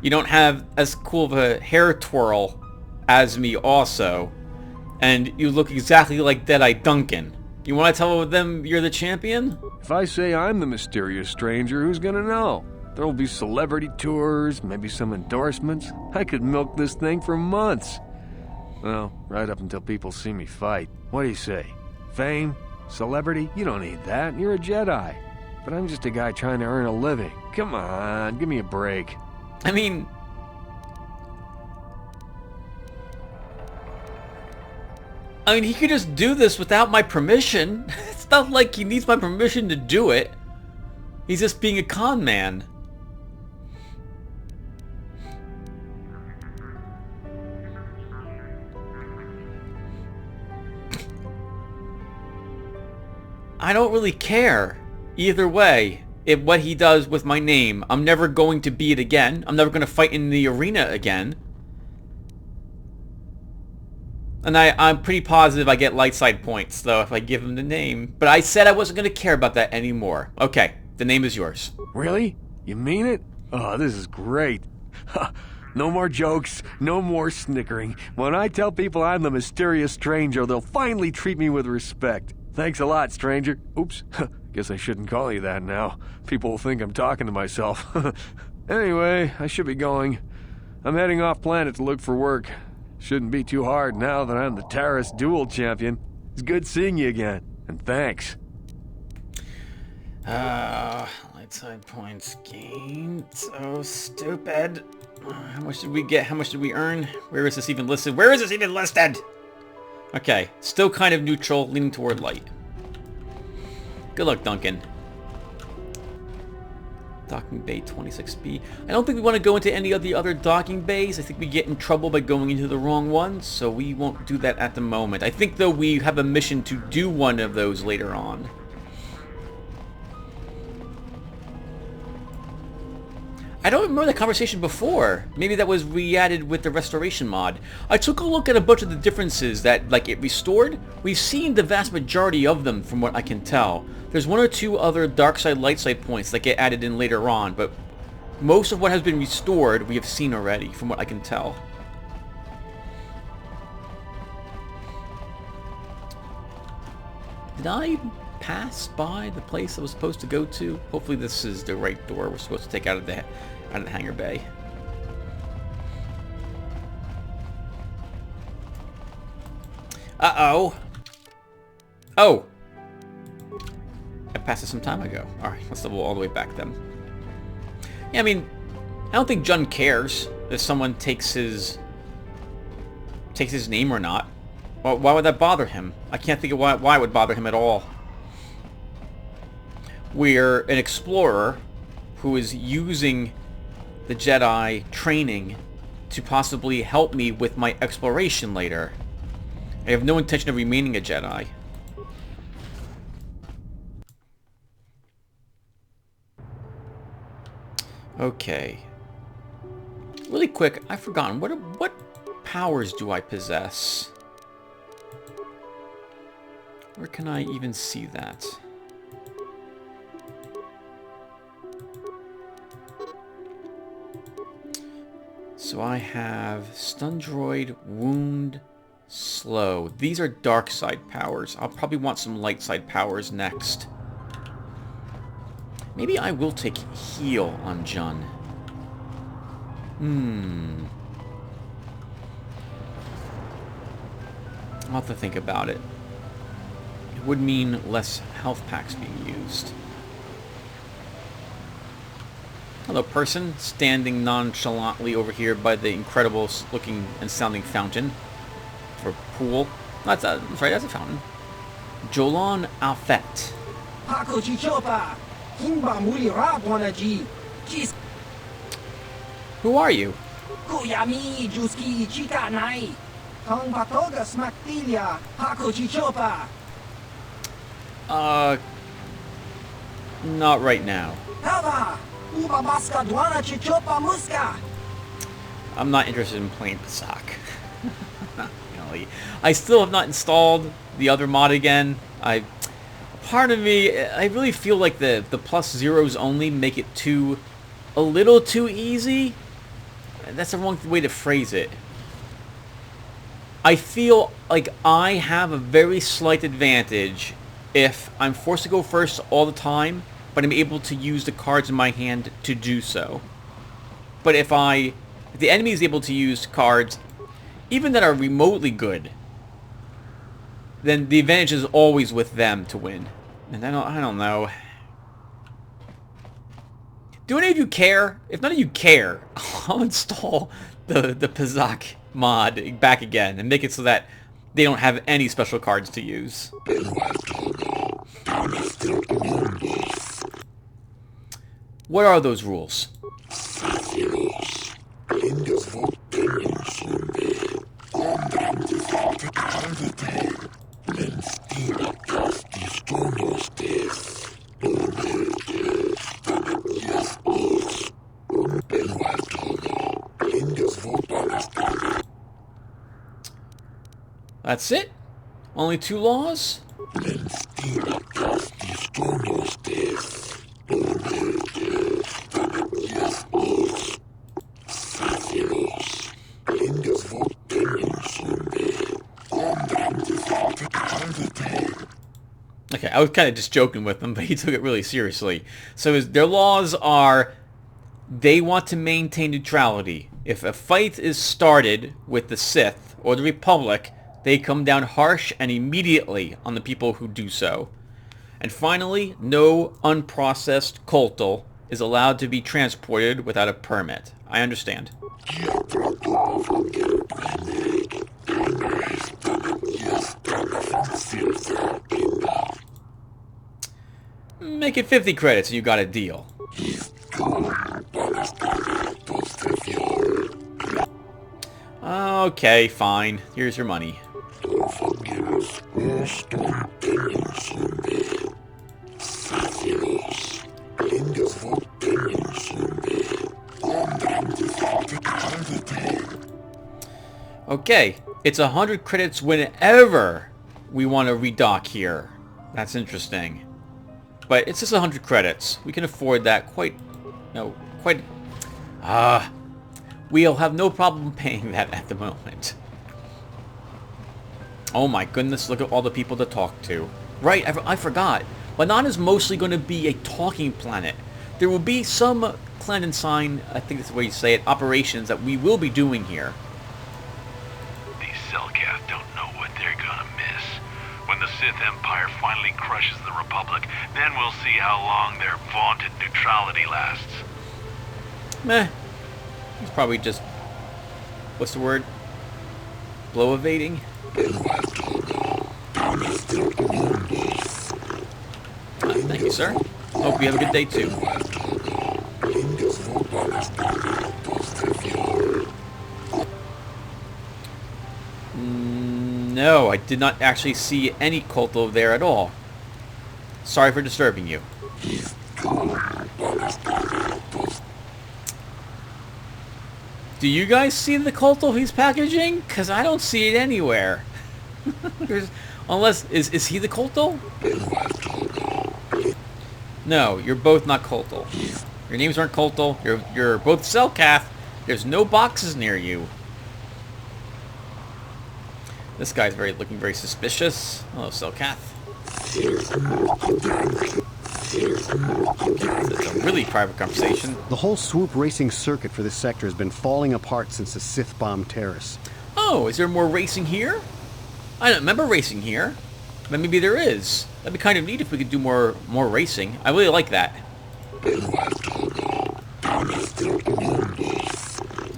you don't have as cool of a hair twirl as me also, and you look exactly like Deadeye Duncan. You want to tell them you're the champion? If I say I'm the Mysterious Stranger, who's gonna know? There'll be celebrity tours, maybe some endorsements. I could milk this thing for months. Well, right up until people see me fight. What do you say? Fame? Celebrity? You don't need that. You're a Jedi. But I'm just a guy trying to earn a living. Come on, give me a break. I mean, he could just do this without my permission. It's not like he needs my permission to do it. He's just being a con man. I don't really care. Either way, what he does with my name, I'm never going to be it again. I'm never going to fight in the arena again. And I'm pretty positive I get light side points, though, if I give him the name. But I said I wasn't going to care about that anymore. Okay, the name is yours. Really? You mean it? Oh, this is great. No more jokes, no more snickering. When I tell people I'm the Mysterious Stranger, they'll finally treat me with respect. Thanks a lot, stranger. Oops, guess I shouldn't call you that now. People will think I'm talking to myself. Anyway, I should be going. I'm heading off planet to look for work. Shouldn't be too hard now that I'm the Taris duel champion. It's good seeing you again, and thanks. Light side points gained. So stupid. How much did we get? How much did we earn? Where is this even listed? Where is this even listed? Okay, still kind of neutral, leaning toward light. Good luck, Duncan. Docking bay 26B. I don't think we want to go into any of the other docking bays. I think we get in trouble by going into the wrong one, so we won't do that at the moment. I think, though, we have a mission to do one of those later on. I don't remember the conversation before. Maybe that was re-added with the restoration mod. I took a look at a bunch of the differences that, like, it restored. We've seen the vast majority of them from what I can tell. There's one or two other dark side, light side points that get added in later on, but most of what has been restored we have seen already, from what I can tell. Did I pass by the place I was supposed to go to? Hopefully this is the right door we're supposed to take out of the hangar bay. Uh-oh. Oh. I passed it some time ago. Alright, let's double all the way back then. Yeah, I mean, I don't think Jun cares if someone takes his name or not. Well, why would that bother him? I can't think of why it would bother him at all. We're an explorer who is using the Jedi training to possibly help me with my exploration later. I have no intention of remaining a Jedi. Okay. Really quick, I've forgotten. What powers do I possess? Where can I even see that? So I have stun droid, wound, slow. These are dark side powers. I'll probably want some light side powers next. Maybe I will take heal on Jun. I'll have to think about it. It would mean less health packs being used. Hello, person, standing nonchalantly over here by the incredible looking and sounding fountain. Or pool. That's right, that's a fountain. Jolan Alfet. Who are you? Not right now. I'm not interested in playing Pasak. I still have not installed the other mod again. Part of me, I really feel like the plus zeros only make it a little too easy. That's the wrong way to phrase it. I feel like I have a very slight advantage if I'm forced to go first all the time, but I'm able to use the cards in my hand to do so. But if the enemy is able to use cards, even that are remotely good, then the advantage is always with them to win. And I don't know. Do any of you care? If none of you care, I'll install the Pasak mod back again and make it so that they don't have any special cards to use. What are those rules? That's it? Only 2 laws? Okay, I was kind of just joking with him, but he took it really seriously. So their laws are, they want to maintain neutrality. If a fight is started with the Sith or the Republic, they come down harsh and immediately on the people who do so. And finally, no unprocessed KotOR is allowed to be transported without a permit. I understand. Make it 50 credits and you got a deal. Okay, fine. Here's your money. Okay, it's 100 credits whenever we want to redock here. That's interesting. But it's just 100 credits. We can afford that we'll have no problem paying that at the moment. Oh my goodness, look at all the people to talk to. Right, I forgot. Banan is mostly going to be a talking planet. There will be some clandestine, I think that's the way you say it, operations that we will be doing here. These Selkath don't know what they're gonna miss. When the Sith Empire finally crushes the Republic, then we'll see how long their vaunted neutrality lasts. Meh. He's probably just... what's the word? Blow evading? Thank you, sir. Hope you have a good day, too. No, I did not actually see any KotOR there at all. Sorry for disturbing you. Do you guys see the KotOR he's packaging? Because I don't see it anywhere. Unless, is he the KotOR? No, you're both not KotOR. Your names aren't KotOR. You're both Selkath. There's no boxes near you. This guy's looking very suspicious. Hello, Selkath. It's a really private conversation. The whole swoop racing circuit for this sector has been falling apart since the Sith bombed Taris. Oh, is there more racing here? I don't remember racing here. But maybe there is. That'd be kind of neat if we could do more racing. I really like that.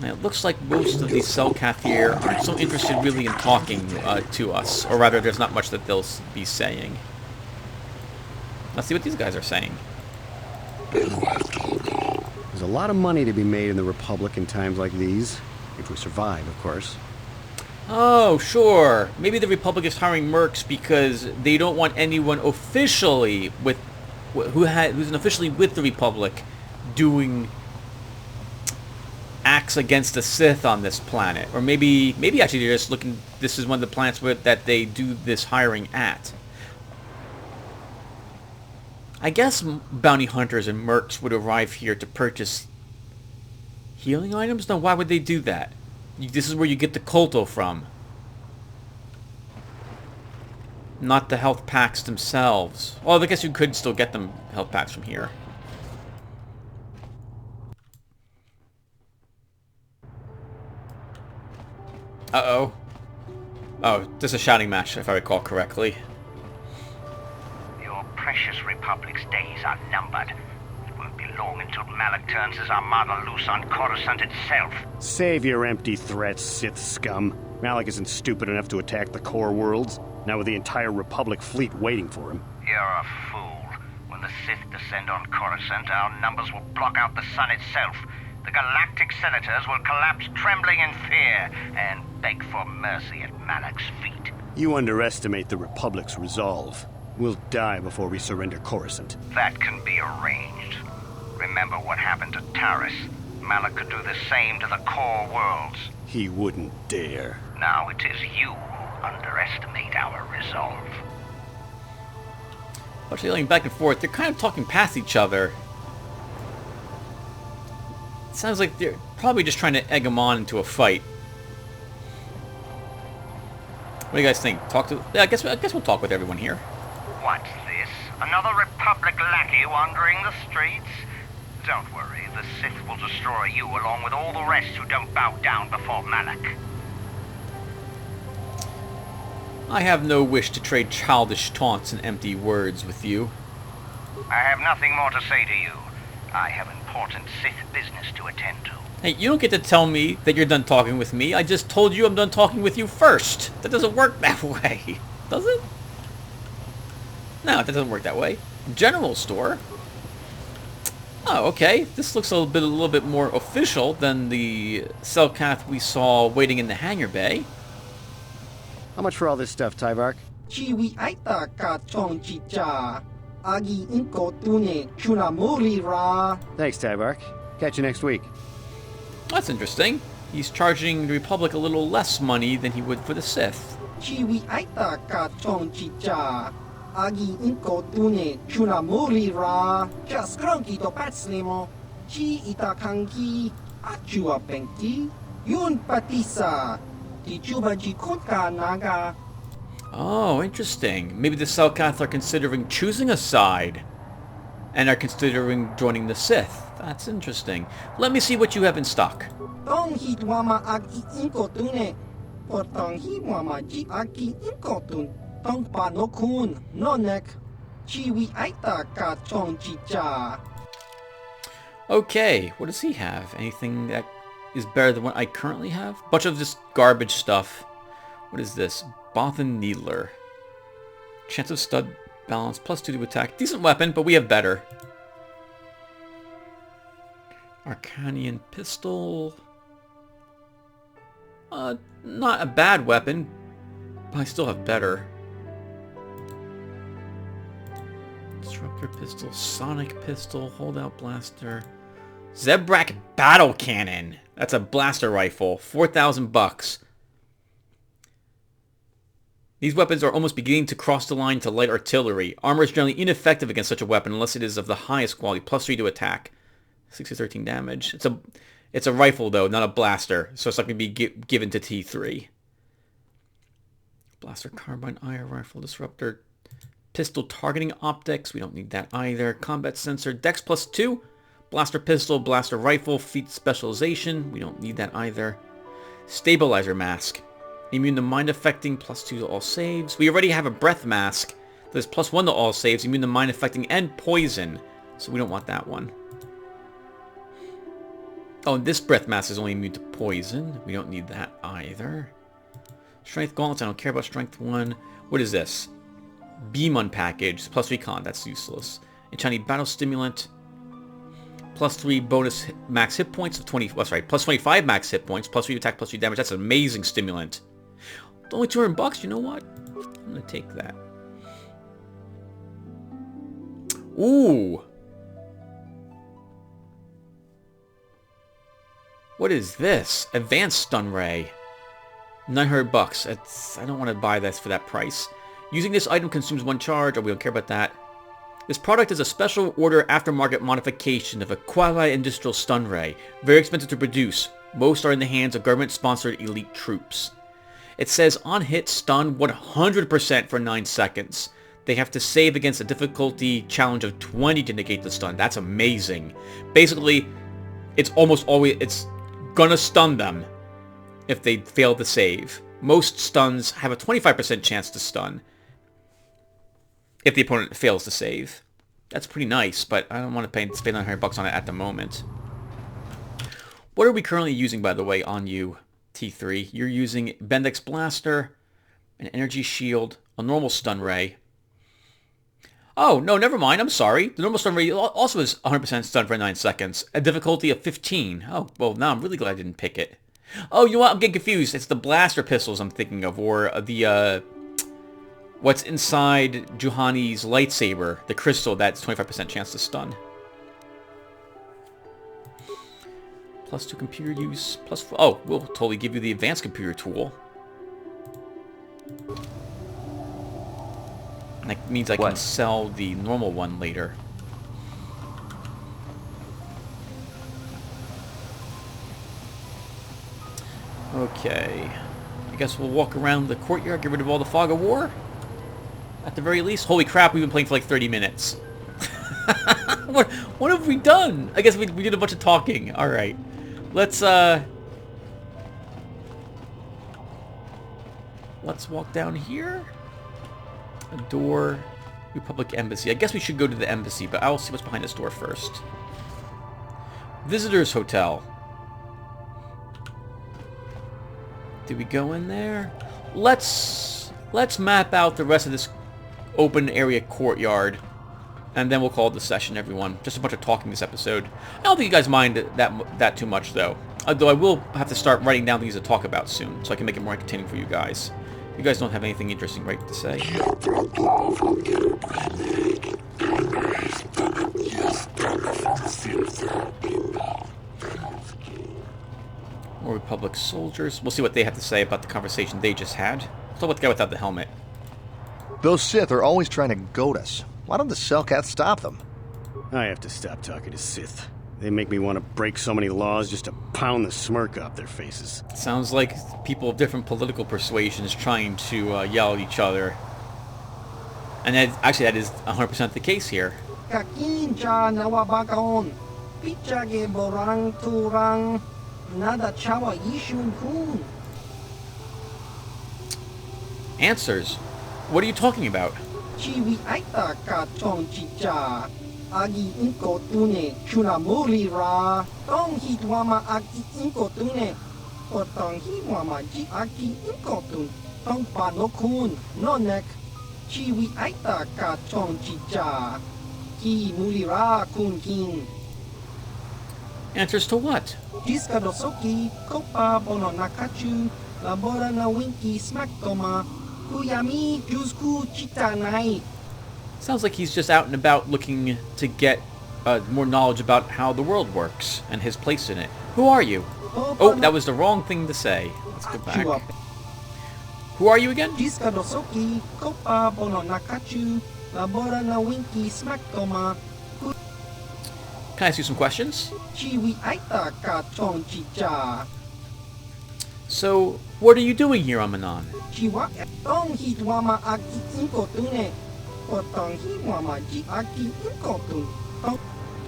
It looks like most of these Selkath here aren't so interested really in talking to us. Or rather, there's not much that they'll be saying. Let's see what these guys are saying. There's a lot of money to be made in the Republic in times like these. If we survive, of course. Oh, sure. Maybe the Republic is hiring mercs because they don't want anyone officially with... who's officially with the Republic doing acts against the Sith on this planet. Or maybe actually they're just looking... this is one of the planets that they do this hiring at. I guess bounty hunters and mercs would arrive here to purchase healing items? No, why would they do that? This is where you get the KotOR from. Not the health packs themselves. Well, I guess you could still get them health packs from here. Uh-oh. Oh, this is a shouting match, if I recall correctly. Your precious Republic's days are numbered. It won't be long until Malak turns his armada loose on Coruscant itself. Save your empty threats, Sith scum. Malak isn't stupid enough to attack the core worlds, now with the entire Republic fleet waiting for him. You're a fool. When the Sith descend on Coruscant, our numbers will block out the sun itself. The Galactic Senators will collapse trembling in fear and beg for mercy at Malak's feet. You underestimate the Republic's resolve. We'll die before we surrender Coruscant. That can be arranged. Remember what happened to Taris. Malak could do the same to the core worlds. He wouldn't dare. Now it is you who underestimate our resolve. Actually, going back and forth, they're kind of talking past each other. It sounds like they're probably just trying to egg him on into a fight. What do you guys think? Yeah, I guess we'll talk with everyone here. What's this? Another Republic lackey wandering the streets? Don't worry, the Sith will destroy you along with all the rest who don't bow down before Malak. I have no wish to trade childish taunts and empty words with you. I have nothing more to say to you. I have important Sith business to attend to. Hey, you don't get to tell me that you're done talking with me. I just told you I'm done talking with you first. That doesn't work that way. Does it? No, that doesn't work that way. General store. Oh, okay. This looks a little bit more official than the Selkath we saw waiting in the hangar bay. How much for all this stuff, Tyvark? Chiwi aita ka chong chicha. Agi inko tune chuna muri ra. Thanks, Tyvark. Catch you next week. That's interesting. He's charging the Republic a little less money than he would for the Sith. Chiwi aita ka chong chicha. Agi inko tune chuna muri ra. Just grunky to patslimo. Chi ita kanki. Achua penki. Yun patisa. Tichuba jikunka naga. Oh, interesting. Maybe the Selkath are considering choosing a side and are considering joining the Sith. That's interesting. Let me see what you have in stock. Tong hitwama agi inko tune. Potong hitwama ji agi inko tune. Tong panokun nonek. Chiwi aita ka chong chicha. Okay, what does he have? Anything that is better than what I currently have? Bunch of this garbage stuff. What is this? Bothan Needler. Chance of stud balance, +2 to attack. Decent weapon, but we have better. Arcanian pistol. Not a bad weapon, but I still have better. Disruptor pistol, sonic pistol, holdout blaster. Zebrak battle cannon. That's a blaster rifle. 4,000 bucks. These weapons are almost beginning to cross the line to light artillery. Armor is generally ineffective against such a weapon unless it is of the highest quality. +3 to attack. 6 to 13 damage. It's a rifle though, not a blaster. So it's not going to be given to T3. Blaster carbine, IR rifle, disruptor, pistol targeting optics. We don't need that either. Combat sensor, dex +2. Blaster pistol, blaster rifle, feat specialization. We don't need that either. Stabilizer mask. Immune to mind affecting, +2 to all saves. We already have a breath mask. There's +1 to all saves, immune to mind affecting and poison. So we don't want that one. Oh, and this breath mask is only immune to poison. We don't need that either. Strength gauntlets, I don't care about strength 1. What is this? Beam package, +3 con, that's useless. Enchanted battle stimulant. +3 bonus max hit points of 20. That's right, +25 max hit points, +3 attack, +3 damage. That's an amazing stimulant. Only 200 bucks, you know what? I'm gonna take that. Ooh. What is this? Advanced stun ray. 900 bucks. I don't want to buy this for that price. Using this item consumes 1 charge. Oh, we don't care about that. This product is a special order aftermarket modification of a quasi-industrial stun ray. Very expensive to produce. Most are in the hands of government-sponsored elite troops. It says on hit stun 100% for 9 seconds. They have to save against a difficulty challenge of 20 to negate the stun. That's amazing. Basically, it's almost always, it's gonna stun them if they fail to save. Most stuns have a 25% chance to stun if the opponent fails to save. That's pretty nice, but I don't want to spend 900 bucks on it at the moment. What are we currently using, by the way, on you, T3? You're using Bendix Blaster, an Energy Shield, a normal Stun Ray. Oh, no, never mind. I'm sorry. The normal Stun Ray also is 100% stun for 9 seconds. A difficulty of 15. Oh, well, now I'm really glad I didn't pick it. Oh, you know what? I'm getting confused. It's the Blaster Pistols I'm thinking of, or the, what's inside Juhani's lightsaber, the crystal, that's 25% chance to stun. +2 computer use, +4. Oh, we'll totally give you the advanced computer tool. And that means I can sell the normal one later. Okay. I guess we'll walk around the courtyard, get rid of all the fog of war. At the very least. Holy crap, we've been playing for like 30 minutes. What have we done? I guess we did a bunch of talking. Alright. Let's walk down here. A door. Republic Embassy. I guess we should go to the embassy, but I'll see what's behind this door first. Visitors Hotel. Did we go in there? Let's map out the rest of this open area courtyard, and then we'll call it the session, everyone. Just a bunch of talking this episode. I don't think you guys mind that too much, though. Though I will have to start writing down things to talk about soon, so I can make it more entertaining for you guys. You guys don't have anything interesting, right, to say? More Republic soldiers. We'll see what they have to say about the conversation they just had. Let's talk about the guy without the helmet. Those Sith are always trying to goad us. Why don't the Selkath stop them? I have to stop talking to Sith. They make me want to break so many laws just to pound the smirk off their faces. Sounds like people of different political persuasions trying to yell at each other. And actually that is 100% the case here. Kakinja nawabakaon. Pichage borang turang. Nada chawa yishun kun. Answers? What are you talking about? Chiwi aita ka chong chicha. Agi inko tune chuna muri ra. Tong hitwama agi inko tune. Otong hitwama ji agi inko tun. Tong panokun nonek. Chiwi aita ka chong chicha. Ki muri ra kun kin. Answers to what? Jiskadosoki kopa bono nakachu. Labora na winki smaktoma. Kuyami jusku chitanai. Sounds like he's just out and about looking to get more knowledge about how the world works and his place in it. Who are you? Oh, that was the wrong thing to say. Let's go back. Who are you again? Jiskadosoki kopa bono nakachu. Labora na winki smaktoma. Can I ask you some questions? Chiwi aita ka chong chicha. So, what are you doing here on Manon? Chiwa tong hitwama aki inko tune. Otong hitwama ji aki inko tun.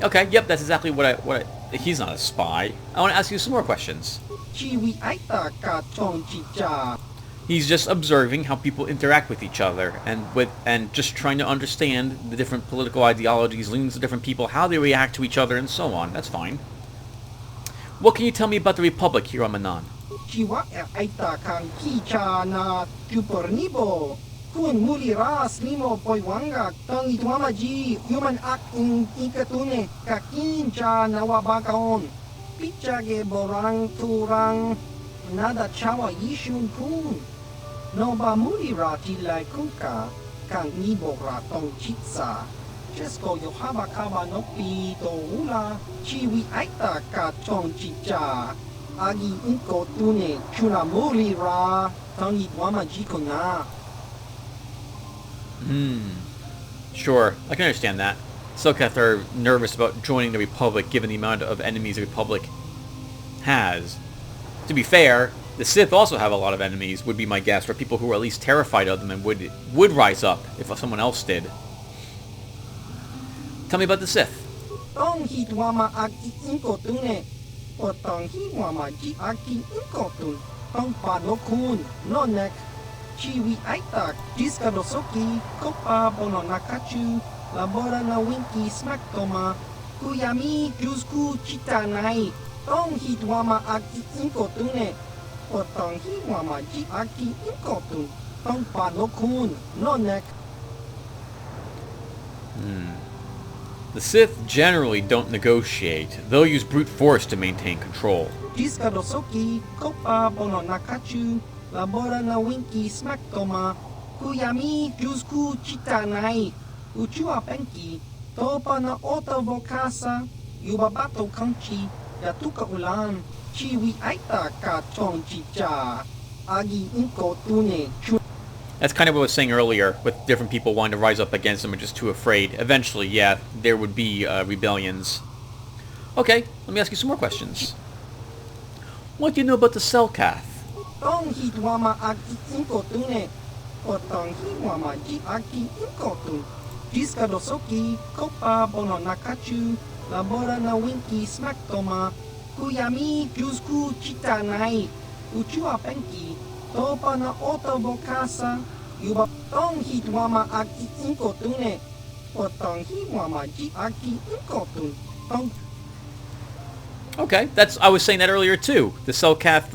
Okay, yep, that's exactly what I... He's not a spy. I want to ask you some more questions. Chiwi aita ka chong chicha. He's just observing how people interact with each other and just trying to understand the different political ideologies, leanings of different people, how they react to each other, and so on. That's fine. What can you tell me about the Republic here on Manon? Chiwa aita kang kicha na tupornibo. Kun muli ras limo poiwanga tong itwama ji human ak in ikatune kakincha nawabakaon. Pichage borang turang. Nada chawa yishun kun. No ba muli ra tilai kunka. Kang nibo ra tong chitsa. Chesko yohaba kaba no pi to ula. Chiwi aita ka chong chicha. Agi inko tune chuna muli ra. Tong itwama jikona. Sure, I can understand that. Selkath are nervous about joining the Republic given the amount of enemies the Republic has. To be fair, the Sith also have a lot of enemies, would be my guess, or people who are at least terrified of them and would rise up if someone else did. Tell me about the Sith. Tong hitwama aki inko tune. Otong hitwama ji aki inko tun. Tong panokun nonek. Chiwi aita jiskadosoki kopa bono nakachu. Labora na winki smaktoma. Kuyami jusku chitanai. Tong hitwama aki inko tune. Otong hitwama ji aki inko tun. Tong panokun nonek. The Sith generally don't negotiate. They'll use brute force to maintain control. Jiskadosoki kopa bono nakachu. Labora na winki smaktoma. Kuyami jusku chitanai. Uchua penki. Topa na ota vokasa. Yubabato kanchi. Yatuka ulan. Chiwi aita ka chong chicha. Agi inko tune. That's kind of what I was saying earlier, with different people wanting to rise up against them and just too afraid. Eventually, yeah, there would be rebellions. Okay, let me ask you some more questions. What do you know about the Selkath? Tong hitwama aki inko tune. Otong hitwama ji aki inko tun. Jiskadosoki kopa bono nakachu. Labora na winki smaktoma. Kuyami jusku chitanai. Uchua penki. Topa na ota vokasa. Yuba tong hitwama aki inko tune. Otong hitwama ji aki inko tun. Tong. Okay, I was saying that earlier too. The Selkath,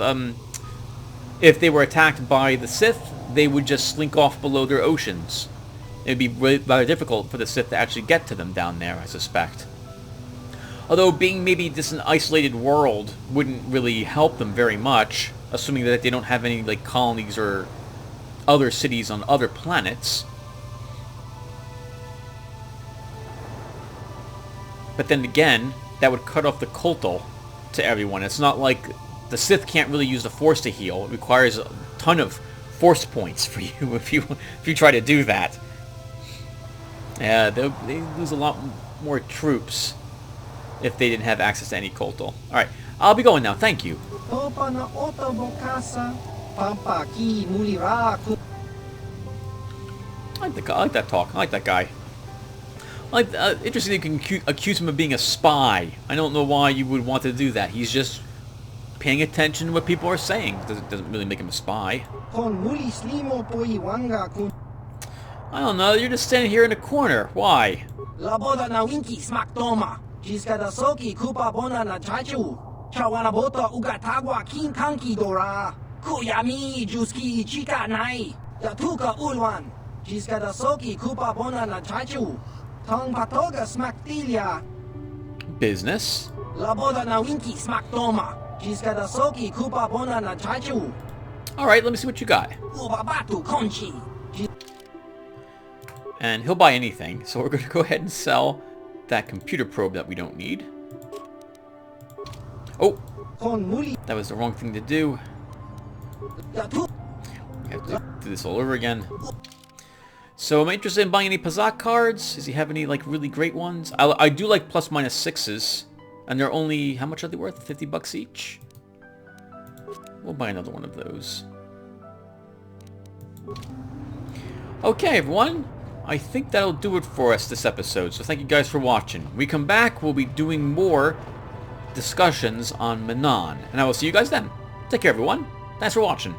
if they were attacked by the Sith, they would just slink off below their oceans. It would be rather difficult for the Sith to actually get to them down there, I suspect. Although being maybe just an isolated world wouldn't really help them very much, assuming that they don't have any like colonies or other cities on other planets. But then again, that would cut off the KotOR to everyone. It's not like the Sith can't really use the Force to heal. It requires a ton of Force points for you if you try to do that. Yeah, they lose a lot more troops if they didn't have access to any KotOR. Alright, I'll be going now. Thank you. I like that talk. I like that guy. Interesting you can accuse him of being a spy. I don't know why you would want to do that. He's just paying attention to what people are saying. Doesn't really make him a spy. I don't know. You're just standing here in the corner. Why? Business. Alright, let me see what you got. And he'll buy anything, so we're going to go ahead and sell that computer probe that we don't need. Oh! That was the wrong thing to do. We have to do this all over again. So am I interested in buying any Pazak cards? Does he have any like really great ones? I do like plus minus 6s. And they're only, how much are they worth? 50 bucks each? We'll buy another one of those. Okay, everyone. I think that'll do it for us this episode. So thank you guys for watching. When we come back, we'll be doing more discussions on Manon. And I will see you guys then. Take care, everyone. Thanks for watching.